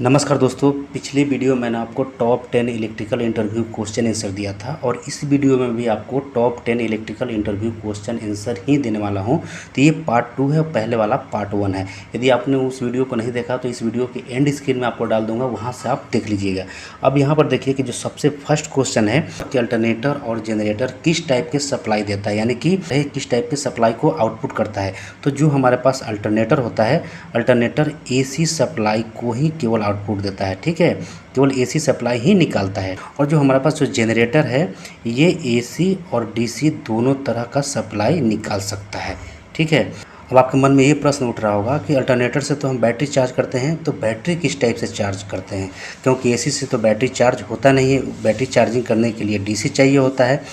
नमस्कार दोस्तों, पिछली वीडियो मैंने आपको top 10 electrical interview question answer दिया था और इस वीडियो में भी आपको top 10 electrical interview question answer ही देने वाला हूं। तो ये पार्ट 2 है और पहले वाला पार्ट 1 है। यदि आपने उस वीडियो को नहीं देखा तो इस वीडियो के एंड स्क्रीन में आपको डाल दूंगा, वहाँ से आप देख लीजिएगा। अब यहाँ पर देखिए कि जो सबसे फर्स्ट क्वेश्चन है कि अल्टरनेटर और जनरेटर किस टाइप के सप्लाई देता है, यानी कि किस टाइप के सप्लाई को आउटपुट करता है। तो जो हमारे पास अल्टरनेटर होता है, अल्टरनेटर AC सप्लाई को ही केवल आउटपुट देता है, ठीक है, केवल AC सप्लाई ही निकालता है। और जो हमारे पास जो जनरेटर है ये AC और DC दोनों तरह का सप्लाई निकाल सकता है, ठीक है। अब आपके मन में ये प्रश्न उठ रहा होगा कि अल्टरनेटर से तो हम बैटरी चार्ज करते हैं, तो बैटरी किस टाइप से चार्ज करते हैं, क्योंकि AC से तो बैटरी चार्ज होता नहीं है। बैटरी चार्जिंग करने के लिए DC चाहिए होता है।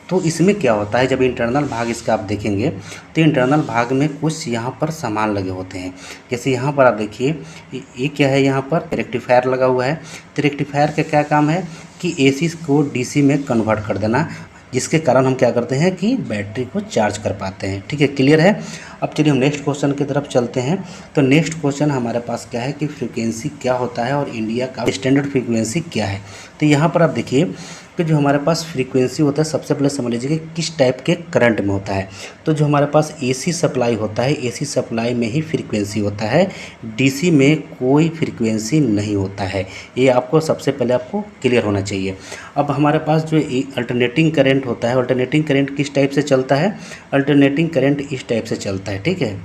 तो इसमें क्या होता है, जब इंटरनल भाग इसका आप देखेंगे तो इंटरनल भाग में कुछ यहाँ पर सामान लगे होते हैं। जैसे यहाँ पर आप देखिए ये क्या है, यहाँ पर रेक्टिफायर लगा हुआ है। तो रेक्टिफायर का क्या काम है कि AC को DC में कन्वर्ट कर देना, जिसके कारण हम क्या करते हैं कि बैटरी को चार्ज कर पाते हैं, ठीक है, क्लियर है। अब चलिए हम नेक्स्ट क्वेश्चन की तरफ चलते हैं। तो नेक्स्ट क्वेश्चन हमारे पास क्या है कि फ्रीक्वेंसी क्या होता है और इंडिया का स्टैंडर्ड फ्रीक्वेंसी क्या है। तो यहाँ पर आप देखिए कि जो हमारे पास फ्रीक्वेंसी होता है, सबसे पहले समझ लीजिए कि किस टाइप के करंट में होता है। तो जो हमारे पास AC सप्लाई होता है, AC सप्लाई में ही फ्रीक्वेंसी होता है, DC में कोई फ्रीक्वेंसी नहीं होता है। ये आपको सबसे पहले आपको क्लियर होना चाहिए। अब हमारे पास जो अल्टरनेटिंग करंट होता है, अल्टरनेटिंग करंट किस टाइप से चलता है, अल्टरनेटिंग करंट इस टाइप से चलता है, ठीक है।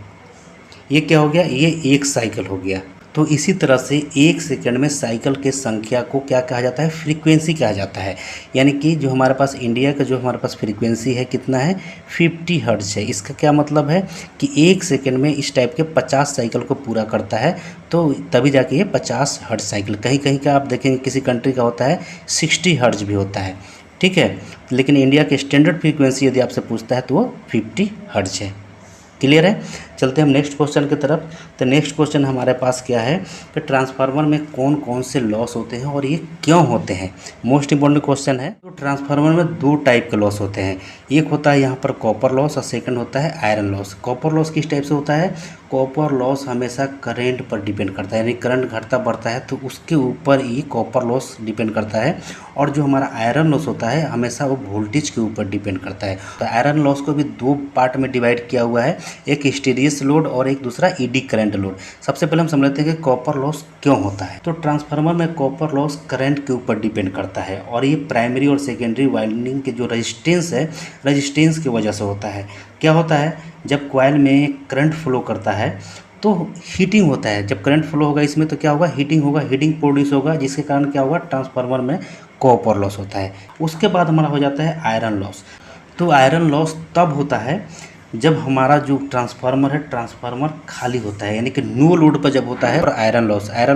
ये क्या हो गया, ये एक साइकिल हो गया। तो इसी तरह से एक सेकंड में साइकिल के संख्या को क्या कहा जाता है, फ्रीक्वेंसी कहा जाता है। यानी कि जो हमारे पास इंडिया का जो हमारे पास फ्रीक्वेंसी है कितना है, 50 हर्ट्ज है। इसका क्या मतलब है कि एक सेकंड में इस टाइप के 50 साइकिल को पूरा करता है, तो तभी जाके ये 50 हर्ट्ज साइकिल। कहीं कहीं का आप देखेंगे किसी कंट्री का होता है 60 हर्ट्ज भी होता है, ठीक है। लेकिन इंडिया के स्टैंडर्ड फ्रीक्वेंसी यदि आपसे पूछता है तो वो 50 हर्ट्ज है, क्लियर है। चलते हैं हम नेक्स्ट क्वेश्चन की तरफ। तो नेक्स्ट क्वेश्चन हमारे पास क्या है कि ट्रांसफार्मर में कौन कौन से लॉस होते हैं और ये क्यों होते हैं, मोस्ट इंपॉर्टेंट क्वेश्चन है। तो ट्रांसफार्मर में दो टाइप के लॉस होते हैं, एक होता है यहाँ पर कॉपर लॉस और सेकंड होता है आयरन लॉस। कॉपर लॉस किस टाइप से होता है, कॉपर लॉस हमेशा करंट पर डिपेंड करता है, यानी करंट घटता बढ़ता है तो उसके ऊपर ही कॉपर लॉस डिपेंड करता है। और जो हमारा आयरन लॉस होता है हमेशा वो वोल्टेज के ऊपर डिपेंड करता है। तो आयरन लॉस को भी दो पार्ट में डिवाइड किया हुआ है, एक हिस्टेरियस लोड और एक दूसरा ED करंट लोड। सबसे पहले हम समझ लेते हैं कि कॉपर लॉस क्यों होता है। तो ट्रांसफार्मर में कॉपर लॉस करंट के ऊपर डिपेंड करता है और ये प्राइमरी और सेकेंडरी वाइंडिंग के जो रेजिस्टेंस है, रेजिस्टेंस की वजह से होता है। क्या होता है, जब कॉइल में करंट फ्लो करता है तो हीटिंग होता है। जब करंट फ्लो होगा इसमें तो क्या होगा, हीटिंग होगा, हीटिंग प्रोड्यूस होगा, जिसके कारण क्या होगा, ट्रांसफार्मर में कॉपर लॉस होता है। उसके बाद हमारा हो जाता है आयरन लॉस। तो आयरन लॉस तब होता है जब हमारा जो ट्रांसफार्मर है, ट्रांसफार्मर खाली होता है, यानी कि नो लोड पर जब होता है। और आयरन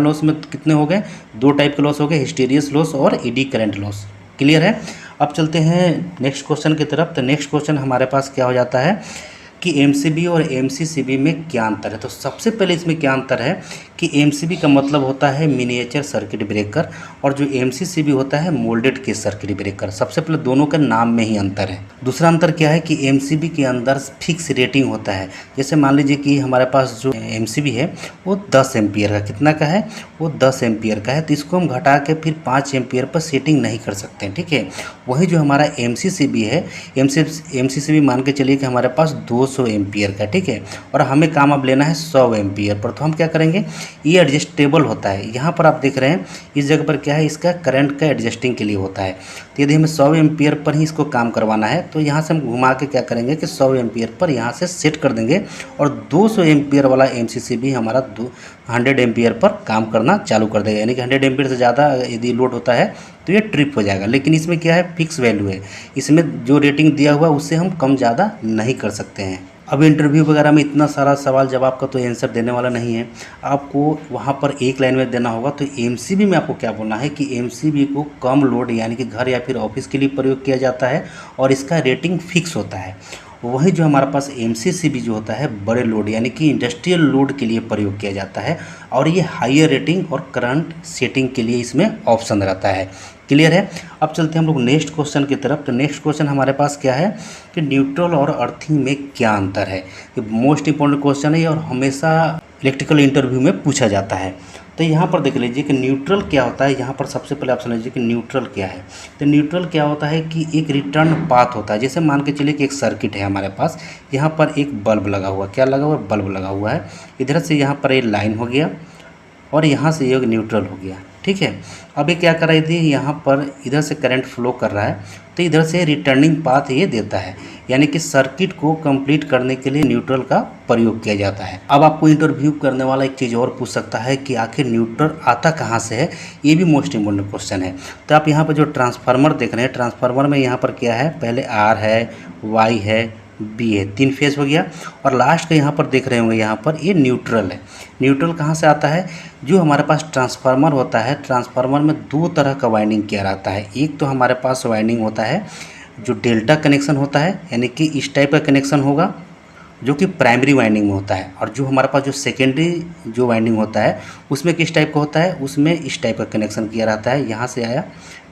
लॉस में कितने हो गए, दो टाइप के लॉस हो गए, हिस्टेरियस लॉस और ED करंट लॉस, क्लियर है। अब चलते हैं नेक्स्ट क्वेश्चन की तरफ। तो नेक्स्ट क्वेश्चन हमारे पास क्या हो जाता है कि MCB और MCCB में क्या अंतर है। तो सबसे पहले इसमें क्या अंतर है कि MCB का मतलब होता है मिनिएचर सर्किट ब्रेकर और जो MCCB होता है मोल्डेड केस सर्किट ब्रेकर। सबसे पहले दोनों के नाम में ही अंतर है। दूसरा अंतर क्या है कि MCB के अंदर फिक्स रेटिंग होता है। जैसे मान लीजिए कि हमारे पास जो MCB है वो 10 एम्पियर का, कितना का है, वो 10 एम्पियर का है, तो इसको हम घटा के फिर 5 एम्पियर पर सेटिंग नहीं कर सकते हैं, ठीक है। वही जो हमारा MCCB है, MCCB मान के चलिए कि हमारे पास 200 एम्पियर का, ठीक है, और हमें काम अब लेना है 100 एम्पियर पर। तो हम क्या करेंगे, ये एडजस्टेबल होता है। यहाँ पर आप देख रहे हैं इस जगह पर क्या है, इसका करंट का एडजस्टिंग के लिए होता है। तो यदि हमें 100 एम्पियर पर ही इसको काम करवाना है तो यहाँ से हम घुमा के क्या करेंगे कि 100 एम्पियर पर यहाँ से सेट कर देंगे और 200 एम्पियर वाला MCCB हमारा 100 एम्पियर पर काम करना चालू कर देगा। यानी कि 100 एम्पियर से ज़्यादा यदि लोड होता है तो ये ट्रिप हो जाएगा। लेकिन इसमें क्या है, फिक्स वैल्यू है, इसमें जो रेटिंग दिया हुआ उससे हम कम ज़्यादा नहीं कर सकते हैं। अब इंटरव्यू वगैरह में इतना सारा सवाल जवाब का तो आंसर देने वाला नहीं है, आपको वहाँ पर एक लाइन में देना होगा। तो MCB में आपको क्या बोलना है कि MCB को कम लोड यानी कि घर या फिर ऑफिस के लिए प्रयोग किया जाता है और इसका रेटिंग फिक्स होता है। वही जो हमारे पास MCCB जो होता है बड़े लोड यानी कि इंडस्ट्रियल लोड के लिए प्रयोग किया जाता है और ये हायर रेटिंग और करंट सेटिंग के लिए इसमें ऑप्शन रहता है, क्लियर है। अब चलते हैं हम लोग नेक्स्ट क्वेश्चन की तरफ। तो नेक्स्ट क्वेश्चन हमारे पास क्या है कि न्यूट्रल और अर्थिंग में क्या अंतर है। ये मोस्ट इंपॉर्टेंट क्वेश्चन है और हमेशा इलेक्ट्रिकल इंटरव्यू में पूछा जाता है। तो यहाँ पर देख लीजिए कि न्यूट्रल क्या होता है। यहाँ पर सबसे पहले आप समझ लीजिए कि न्यूट्रल क्या है। तो न्यूट्रल क्या होता है कि एक रिटर्न पाथ होता है। जैसे मान के चलिए कि एक सर्किट है हमारे पास, यहाँ पर एक बल्ब लगा हुआ, क्या लगा हुआ है, बल्ब लगा हुआ है। इधर से यहाँ पर एक लाइन हो गया और यहाँ से ये न्यूट्रल हो गया, ठीक है। अब ये क्या कर रही थी, यहाँ पर इधर से करंट फ्लो कर रहा है, तो इधर से रिटर्निंग पाथ ये देता है, यानी कि सर्किट को कंप्लीट करने के लिए न्यूट्रल का प्रयोग किया जाता है। अब आपको इंटरव्यू करने वाला एक चीज़ और पूछ सकता है कि आखिर न्यूट्रल आता कहाँ से है, ये भी मोस्ट इम्पोर्टेंट क्वेश्चन है। तो आप यहाँ पर जो ट्रांसफार्मर देख रहे हैं, ट्रांसफार्मर में यहाँ पर क्या है, पहले आर है, वाई है, बी है, 3 फेज हो गया। और लास्ट का यहाँ पर देख रहे होंगे, यहाँ पर ये न्यूट्रल है। न्यूट्रल कहाँ से आता है, जो हमारे पास ट्रांसफार्मर होता है, ट्रांसफार्मर में 2 तरह का वाइंडिंग किया रहता है। एक तो हमारे पास वाइंडिंग होता है जो डेल्टा कनेक्शन होता है, यानी कि इस टाइप का कनेक्शन होगा जो कि प्राइमरी वाइंडिंग में होता है। और जो हमारे पास जो सेकेंडरी जो वाइंडिंग होता है उसमें किस टाइप का होता है, उसमें इस टाइप का कनेक्शन किया रहता है। यहाँ से आया,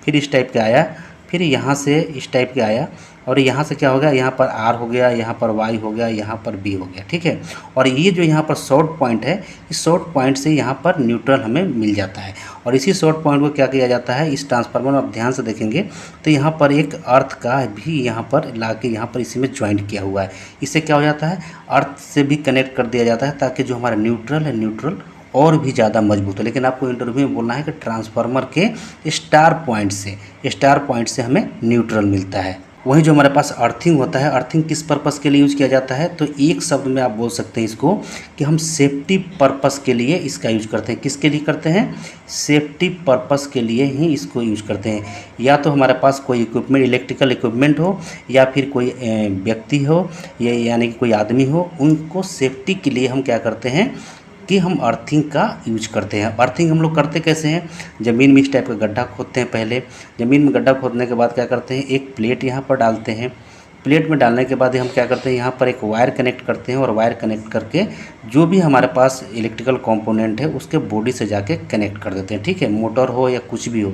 फिर इस टाइप का आया, फिर यहाँ से इस टाइप का आया, और यहाँ से क्या हो गया, यहाँ पर आर हो गया, यहाँ पर वाई हो गया, यहाँ पर बी हो गया, ठीक है। और ये जो यहाँ पर शॉर्ट पॉइंट है, इस शॉर्ट पॉइंट से यहाँ पर न्यूट्रल हमें मिल जाता है। और इसी शॉर्ट पॉइंट को क्या किया जाता है, इस ट्रांसफार्मर में आप ध्यान से देखेंगे तो यहाँ पर एक अर्थ का भी यहाँ पर ला के यहाँ पर इसी में ज्वाइंट किया हुआ है। इससे क्या हो जाता है, अर्थ से भी कनेक्ट कर दिया जाता है, ताकि जो हमारा न्यूट्रल है, न्यूट्रल और भी ज़्यादा मजबूत है। लेकिन आपको इंटरव्यू में बोलना है कि ट्रांसफार्मर के स्टार पॉइंट से हमें न्यूट्रल मिलता है। वहीं जो हमारे पास अर्थिंग होता है, अर्थिंग किस पर्पस के लिए यूज़ किया जाता है, तो एक शब्द में आप बोल सकते हैं इसको कि हम सेफ्टी पर्पस के लिए इसका यूज करते हैं। किसके लिए करते हैं, सेफ्टी पर्पस के लिए ही इसको यूज करते हैं। या तो हमारे पास कोई इक्विपमेंट, इलेक्ट्रिकल इक्विपमेंट हो, या फिर कोई व्यक्ति हो, यानी कि कोई आदमी हो, उनको सेफ्टी के लिए हम क्या करते हैं कि हम अर्थिंग का यूज करते हैं। अर्थिंग हम लोग करते कैसे हैं, ज़मीन में इस टाइप का गड्ढा खोदते हैं। पहले ज़मीन में गड्ढा खोदने के बाद क्या करते हैं, एक प्लेट यहाँ पर डालते हैं। प्लेट में डालने के बाद हम क्या करते हैं, यहाँ पर एक वायर कनेक्ट करते हैं, और वायर कनेक्ट करके जो भी हमारे पास इलेक्ट्रिकल कंपोनेंट है उसके बॉडी से जाके कनेक्ट कर देते हैं, ठीक है। मोटर हो या कुछ भी हो।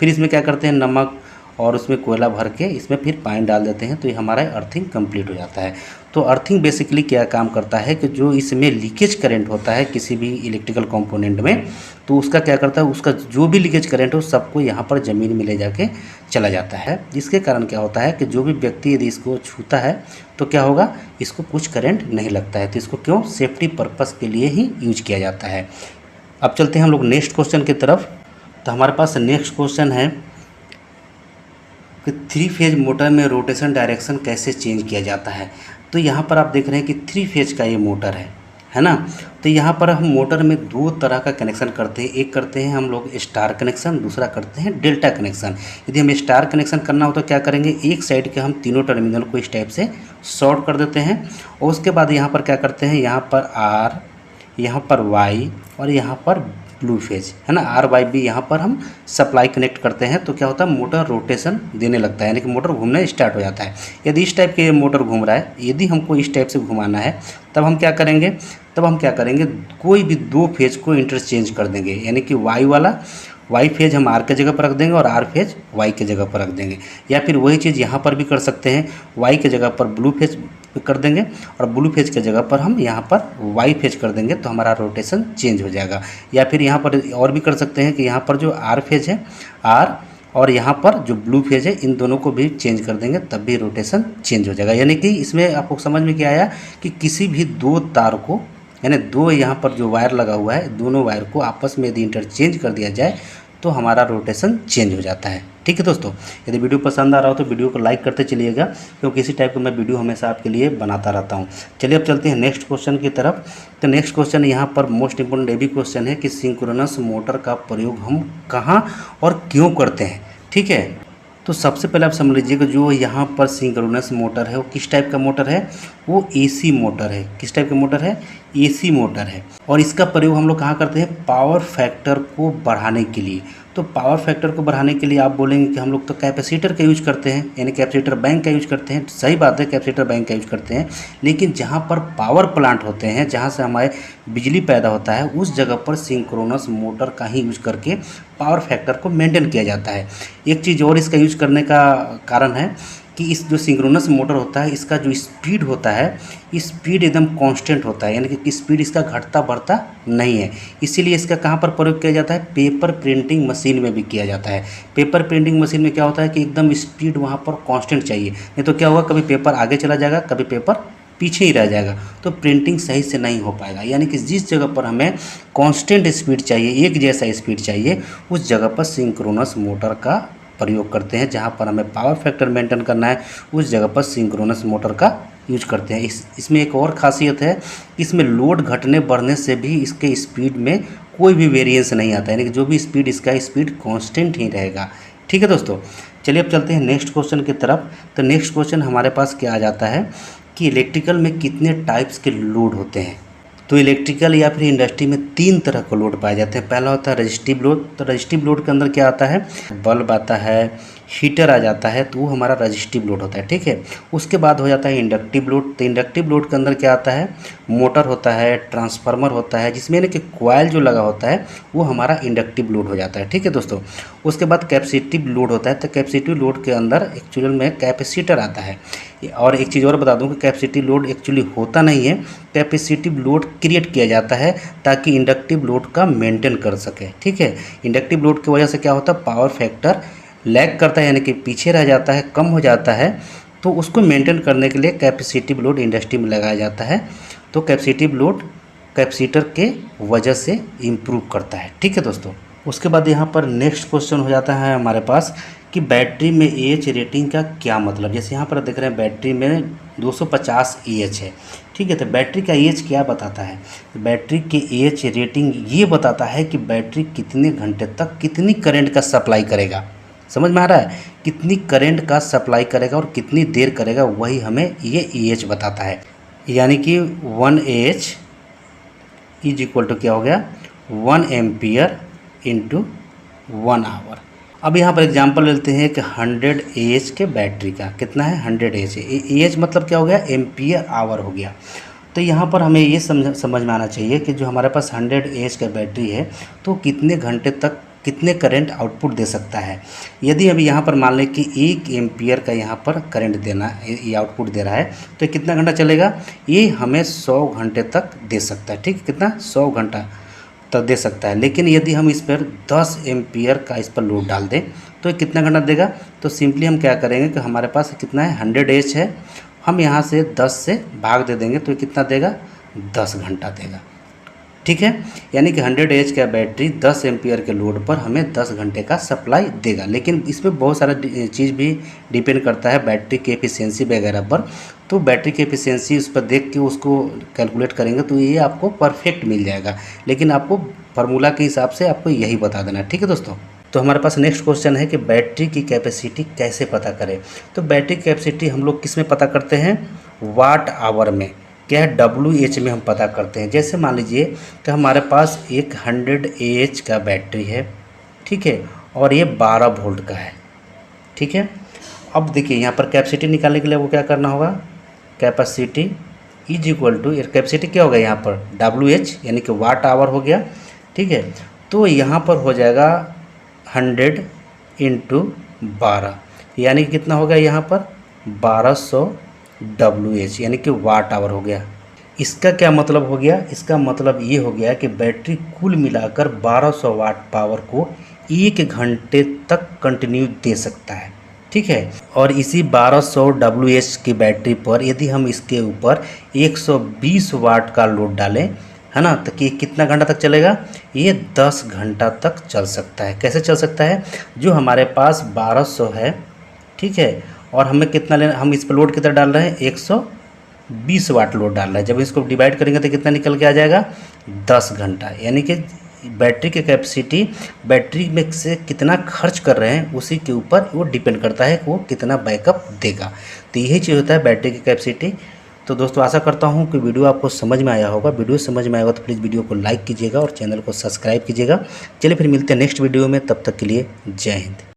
फिर इसमें क्या करते हैं, नमक और उसमें कोयला भर के इसमें फिर पानी डाल देते हैं, तो ये हमारा अर्थिंग कंप्लीट हो जाता है। तो अर्थिंग बेसिकली क्या काम करता है कि जो इसमें लीकेज करंट होता है किसी भी इलेक्ट्रिकल कंपोनेंट में, तो उसका क्या करता है, उसका जो भी लीकेज करंट हो सबको यहाँ पर ज़मीन में ले जाके चला जाता है। जिसके कारण क्या होता है कि जो भी व्यक्ति यदि इसको छूता है तो क्या होगा, इसको कुछ करंट नहीं लगता है। तो इसको क्यों, सेफ्टी पर्पज़ के लिए ही यूज किया जाता है। अब चलते हैं हम लोग नेक्स्ट क्वेश्चन की तरफ। तो हमारे पास नेक्स्ट क्वेश्चन है कि 3 फेज मोटर में रोटेशन डायरेक्शन कैसे चेंज किया जाता है। तो यहाँ पर आप देख रहे हैं कि 3 फेज का ये मोटर है ना। तो यहाँ पर हम मोटर में 2 तरह का कनेक्शन करते हैं। एक करते हैं हम लोग स्टार कनेक्शन, दूसरा करते हैं डेल्टा कनेक्शन। यदि हमें स्टार कनेक्शन करना हो तो क्या करेंगे, एक साइड के हम तीनों टर्मिनल को इस टाइप से शॉर्ट कर देते हैं, और उसके बाद यहाँ पर क्या करते हैं, यहाँ पर आर, यहाँ पर वाई और यहाँ पर ब्लू फेज है ना, आर वाई बी, यहाँ पर हम सप्लाई कनेक्ट करते हैं। तो क्या होता है, मोटर रोटेशन देने लगता है, यानी कि मोटर घूमना स्टार्ट हो जाता है। यदि इस टाइप के मोटर घूम रहा है, यदि हमको इस टाइप से घुमाना है, तब हम क्या करेंगे, कोई भी 2 फेज को इंटरचेंज कर देंगे, यानी कि वाई फेज हम आर के जगह पर रख देंगे और आर फेज वाई के जगह पर रख देंगे। या फिर वही चीज़ यहाँ पर भी कर सकते हैं, वाई के जगह पर ब्लू फेज कर देंगे और ब्लू फेज के जगह पर हम यहाँ पर वाई फेज कर देंगे, तो हमारा रोटेशन चेंज हो जाएगा। या फिर यहाँ पर और भी कर सकते हैं कि यहाँ पर जो आर फेज है, आर, और यहाँ पर जो ब्लू फेज है, इन दोनों को भी चेंज कर देंगे, तब भी रोटेशन चेंज हो जाएगा। यानी कि इसमें आपको समझ में क्या आया कि किसी भी 2 तार को, यानी 2 यहाँ पर जो वायर लगा हुआ है, दोनों वायर को आपस में यदि इंटरचेंज कर दिया जाए तो हमारा रोटेशन चेंज हो जाता है। ठीक है दोस्तों, यदि वीडियो पसंद आ रहा हो तो वीडियो को लाइक करते चलिएगा, क्योंकि इसी टाइप का मैं वीडियो हमेशा आपके लिए बनाता रहता हूँ। चलिए अब चलते हैं नेक्स्ट क्वेश्चन की तरफ। तो नेक्स्ट क्वेश्चन यहाँ पर मोस्ट इंपोर्टेंट ये भी क्वेश्चन है कि सिंक्रोनस मोटर का प्रयोग हम कहाँ और क्यों करते हैं। ठीक है, तो सबसे पहले आप समझ लीजिए कि जो यहाँ पर सिंक्रोनस मोटर है वो किस टाइप का मोटर है, वो एसी मोटर है। किस टाइप का मोटर है, एसी मोटर है। और इसका प्रयोग हम लोग कहाँ करते हैं, पावर फैक्टर को बढ़ाने के लिए। तो पावर फैक्टर को बढ़ाने के लिए आप बोलेंगे कि हम लोग तो कैपेसिटर का यूज करते हैं, यानी कैपेसिटर बैंक का यूज करते हैं। सही बात है, कैपेसिटर बैंक का यूज करते हैं, लेकिन जहाँ पर पावर प्लांट होते हैं, जहाँ से हमारे बिजली पैदा होता है, उस जगह पर सिंक्रोनस मोटर का ही यूज करके पावर फैक्टर को मेंटेन किया जाता है। एक चीज़ और इसका यूज करने का कारण है कि इस जो सिंक्रोनस मोटर होता है इसका जो स्पीड होता है, स्पीड एकदम कांस्टेंट होता है, यानी कि स्पीड इसका घटता बढ़ता नहीं है। इसीलिए इसका कहाँ पर प्रयोग किया जाता है, पेपर प्रिंटिंग मशीन में भी किया जाता है। पेपर प्रिंटिंग मशीन में क्या होता है कि एकदम स्पीड वहाँ पर कांस्टेंट चाहिए, नहीं तो क्या होगा, कभी पेपर आगे चला जाएगा, कभी पेपर पीछे ही रह जाएगा, तो प्रिंटिंग सही से नहीं हो पाएगा। यानी कि जिस जगह पर हमें कांस्टेंट स्पीड चाहिए, एक जैसा स्पीड चाहिए, उस जगह पर सिंक्रोनस मोटर का प्रयोग करते हैं। जहाँ पर हमें पावर फैक्टर मेंटेन करना है, उस जगह पर सिंक्रोनस मोटर का यूज करते हैं। इसमें एक और खासियत है, इसमें लोड घटने बढ़ने से भी इसके स्पीड में कोई भी वेरिएंस नहीं आता है, यानी कि जो भी स्पीड, इसका स्पीड कांस्टेंट ही रहेगा। ठीक है दोस्तों, चलिए अब चलते हैं नेक्स्ट क्वेश्चन की तरफ। तो नेक्स्ट क्वेश्चन हमारे पास क्या आ जाता है कि इलेक्ट्रिकल में कितने टाइप्स के लोड होते हैं। तो इलेक्ट्रिकल या फिर इंडस्ट्री में 3 तरह के लोड पाए जाते हैं। पहला होता है रजिस्टिव लोड। तो रजिस्टिव लोड के अंदर क्या आता है, बल्ब आता है, हीटर आ जाता है, तो वो हमारा रजिस्टिव लोड होता है। ठीक है, उसके बाद हो जाता है इंडक्टिव लोड। तो इंडक्टिव लोड के अंदर क्या आता है, मोटर होता है, ट्रांसफार्मर होता है, जिसमें ना कि कॉइल जो लगा होता है वो हमारा इंडक्टिव लोड हो जाता है। ठीक है दोस्तों, उसके बाद कैपेसिटिव लोड होता है। तो कैपेसिटिव लोड के अंदर एक्चुअल में कैपेसिटर आता है। और एक चीज़ और बता दूं कि कैपेसिटिव लोड एक्चुअली होता नहीं है, कैपेसिटिव लोड क्रिएट किया जाता है ताकि इंडक्टिव लोड का मेंटेन कर सके। ठीक है, इंडक्टिव लोड की वजह से क्या होता है, पावर फैक्टर लैग करता है, यानी कि पीछे रह जाता है, कम हो जाता है, तो उसको मेंटेन करने के लिए कैपेसिटिव लोड इंडस्ट्री में लगाया जाता है। तो कैपेसिटिव लोड कैपेसिटर के वजह से इम्प्रूव करता है। ठीक है दोस्तों, उसके बाद यहाँ पर नेक्स्ट क्वेश्चन हो जाता है हमारे पास कि बैटरी में एएच रेटिंग का क्या मतलब। जैसे यहाँ पर देख रहे हैं बैटरी में 250 एएच है। ठीक है, तो बैटरी का एएच क्या बताता है, बैटरी के एएच रेटिंग ये बताता है कि बैटरी कितने घंटे तक कितनी करंट का सप्लाई करेगा। समझ में आ रहा है, कितनी करंट का सप्लाई करेगा और कितनी देर करेगा, वही हमें ये एएच बताता है। यानी कि 1 एएच इज इक्वल टू क्या हो गया, 1 एम्पियर इंटू 1 आवर। अब यहाँ पर एग्जांपल लेते हैं कि 100 एएच के बैटरी का कितना है, 100 एएच। एएच मतलब क्या हो गया, एम्पियर आवर हो गया। तो यहाँ पर हमें ये समझ में आना चाहिए कि जो हमारे पास 100 एएच का बैटरी है तो कितने घंटे तक कितने करंट आउटपुट दे सकता है। यदि अभी यहाँ पर मान लें कि 1 एम्पियर का यहाँ पर करंट देना, ये आउटपुट दे रहा है, तो कितना घंटा चलेगा, ये हमें 100 घंटे तक दे सकता है। ठीक, कितना, 100 घंटा तक दे सकता है। लेकिन यदि हम इस पर 10 एम्पियर का इस पर लोड डाल दें तो ये कितना घंटा देगा। तो सिंपली हम क्या करेंगे कि हमारे पास कितना है, 100 एएच है, हम यहाँ से 10 से भाग दे देंगे तो ये कितना देगा, 10 घंटा देगा। ठीक है, यानी कि 100 एएच का बैटरी 10 एम्पियर के लोड पर हमें 10 घंटे का सप्लाई देगा। लेकिन इसमें बहुत सारा चीज़ भी डिपेंड करता है बैटरी की एफिशिएंसी वगैरह पर। तो बैटरी की एफिशिएंसी उस पर देख के उसको कैलकुलेट करेंगे तो ये आपको परफेक्ट मिल जाएगा। लेकिन आपको फार्मूला के हिसाब से आपको यही बता देना। ठीक है दोस्तों, तो हमारे पास नेक्स्ट क्वेश्चन है कि बैटरी की कैपेसिटी कैसे पता करें। तो बैटरी की कैपेसिटी हम लोग किस में पता करते हैं, वाट आवर में, क्या है, WH में हम पता करते हैं। जैसे मान लीजिए कि हमारे पास एक 100 एएच का बैटरी है, ठीक है, और ये 12 वोल्ट का है। ठीक है, अब देखिए यहाँ पर कैपेसिटी निकालने के लिए वो क्या करना होगा, capacity is equal to, capacity क्या होगा यहाँ पर, WH यानी कि वाट आवर हो गया। ठीक है, तो यहाँ पर हो जाएगा 100 इंटू 12, यानी कि कितना हो गया यहाँ पर 1200 WH, यानी कि वाट आवर हो गया। इसका क्या मतलब हो गया, इसका मतलब ये हो गया कि बैटरी कुल मिलाकर 1200 वाट पावर को 1 घंटे तक कंटिन्यू दे सकता है। ठीक है, और इसी 1200 WH की बैटरी पर यदि हम इसके ऊपर 120 वाट का लोड डालें, है ना, तो कि कितना घंटा तक चलेगा, ये 10 घंटा तक चल सकता है। कैसे चल सकता है, जो हमारे पास 1200 है, ठीक है, और हमें कितना लेना, हम इस पर लोड कितना डाल रहे हैं, 120 वाट लोड डाल रहे हैं। जब इसको डिवाइड करेंगे तो कितना निकल के आ जाएगा, 10 घंटा। यानी कि बैटरी की कैपेसिटी बैटरी में से कितना खर्च कर रहे हैं उसी के ऊपर वो डिपेंड करता है कि वो कितना बैकअप देगा। तो यही चीज़ होता है बैटरी की कैपेसिटी। तो दोस्तों आशा करता हूँ कि वीडियो आपको समझ में आया होगा। वीडियो समझ में आएगा तो प्लीज़ वीडियो को लाइक कीजिएगा और चैनल को सब्सक्राइब कीजिएगा। चलिए फिर मिलते हैं नेक्स्ट वीडियो में, तब तक के लिए जय हिंद।